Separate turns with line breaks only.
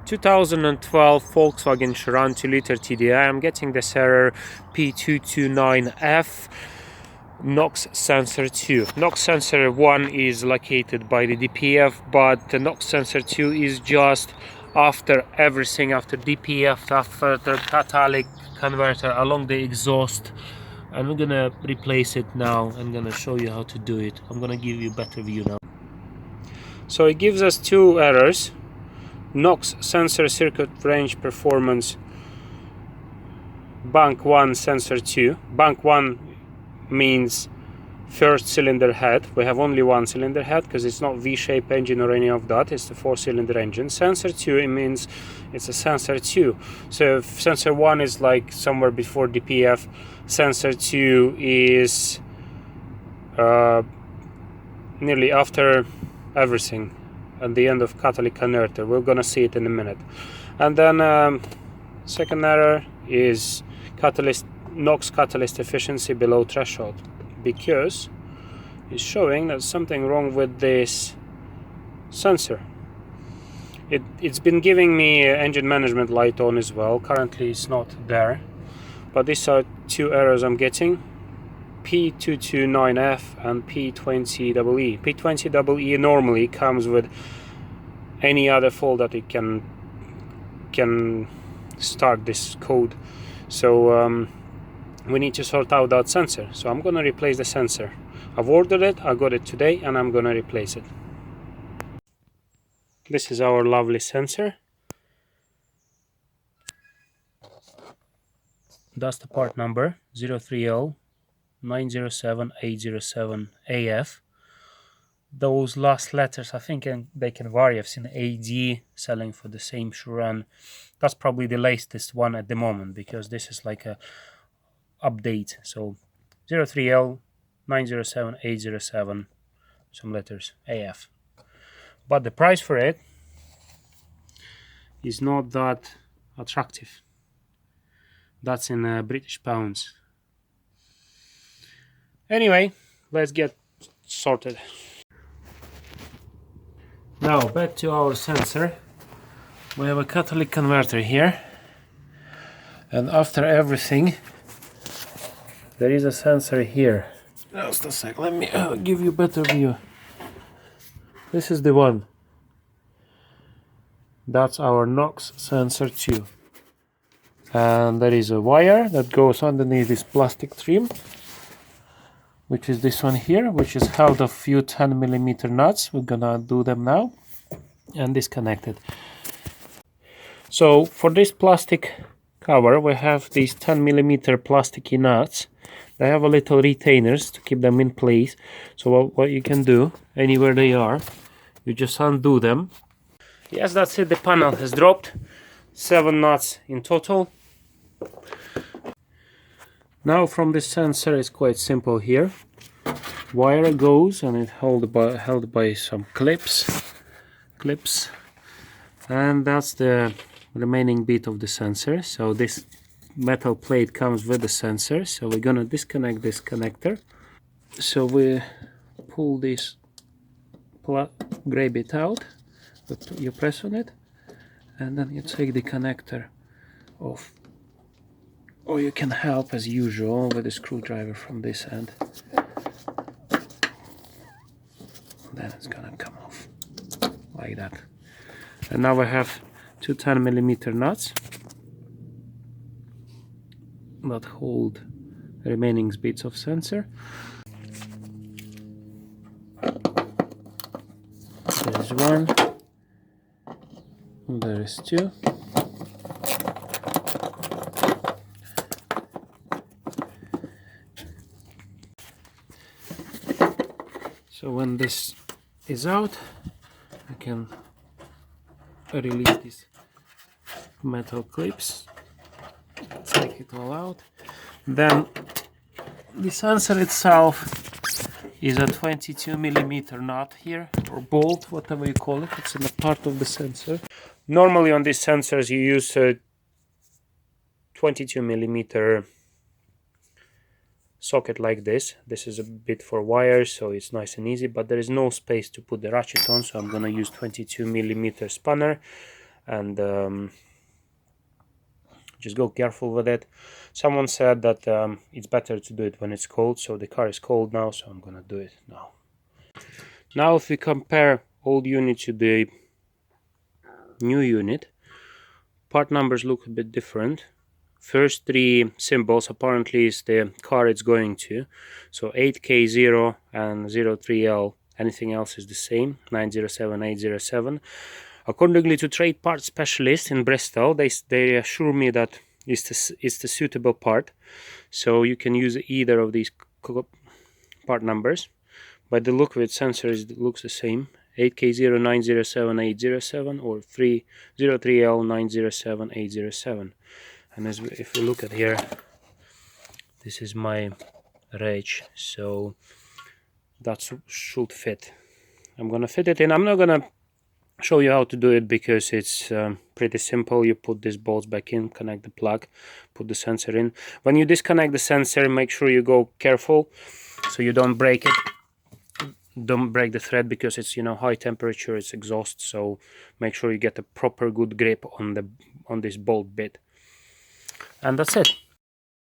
2012 Volkswagen Sharan 2-liter TDI. I'm getting this error P229F NOx sensor 2. NOx sensor 1 is located by the DPF, but the NOx sensor 2 is just after everything, after DPF, after the catalytic converter, along the exhaust. And we're gonna replace it now. I'm gonna show you how to do it. I'm gonna give you a better view now. So it gives us two errors. NOx sensor circuit range performance, bank 1 sensor 2. Bank 1 means first cylinder head. We have only one cylinder head because it's not V-shaped engine or any of that. It's the 4-cylinder engine. Sensor 2, it means it's a sensor 2. So if sensor 1 is like somewhere before DPF, sensor 2 is nearly after everything, at the end of catalytic converter. We're gonna see it in a minute. And then second error is NOx catalyst efficiency below threshold, because it's showing that something wrong with this sensor. It's been giving me engine management light on as well. Currently it's not there, but these are two errors I'm getting: P229F and P20EE. P20EE normally comes with any other fault that it can start this code. So we need to sort out that sensor. So I'm gonna replace the sensor. I've ordered it, I got it today, and I'm gonna replace it. This is our lovely sensor. That's the part number 030907807AF. Those last letters, I think they can vary. I've seen AD selling for the same Sharan. That's probably the latest one at the moment, because this is like a update. So 030907807, some letters, AF. But the price for it is not that attractive. That's in British pounds. Anyway, let's get sorted. Now back to our sensor. We have a catalytic converter here, and after everything there is a sensor here. Just a sec, let me give you a better view. This is the one. That's our NOx sensor 2. And there is a wire that goes underneath this plastic trim, which is this one here, which is held a few 10mm nuts. We're gonna do them now and disconnect it. So for this plastic cover we have these 10mm plasticky nuts. They have a little retainers to keep them in place. So what you can do, anywhere they are, you just undo them. Yes, that's it, the panel has dropped. 7 nuts in total. Now from this sensor is quite simple here. Wire goes and it's held by some clips, and that's the remaining bit of the sensor. So this metal plate comes with the sensor, so we're gonna disconnect this connector. So we pull this gray bit out, you press on it, and then you take the connector off, or you can help as usual with a screwdriver from this end. Then it's gonna come off like that. And now I have two 10mm nuts that hold the remaining bits of sensor. There is one, there is two. So when this is out, I can release these metal clips, take it all out. Then the sensor itself is a 22mm nut here, or bolt, whatever you call it. It's in a part of the sensor. Normally on these sensors you use a 22mm socket like this. This is a bit for wires, so it's nice and easy, but there is no space to put the ratchet on, so I'm gonna use 22mm spanner. and just go careful with it. Someone said that it's better to do it when it's cold, so the car is cold now, so I'm gonna do it now. Now if we compare old unit to the new unit, part numbers look a bit different. First three symbols apparently is the car it's going to, so 8K0 and 03L, anything else is the same, 907, 807. Accordingly to trade part specialist in Bristol, they assure me that it's the suitable part, so you can use either of these part numbers. By the look of it, sensors, it looks the same, 8K0 907 807 or 303L 907 807. And if we look at here, this is my reg, so that should fit. I'm gonna fit it in. I'm not gonna show you how to do it because it's pretty simple. You put these bolts back in, connect the plug, put the sensor in. When you disconnect the sensor, make sure you go careful so you don't break it. Don't break the thread because it's, you know, high temperature, it's exhaust, so make sure you get a proper good grip on this bolt bit. And that's it.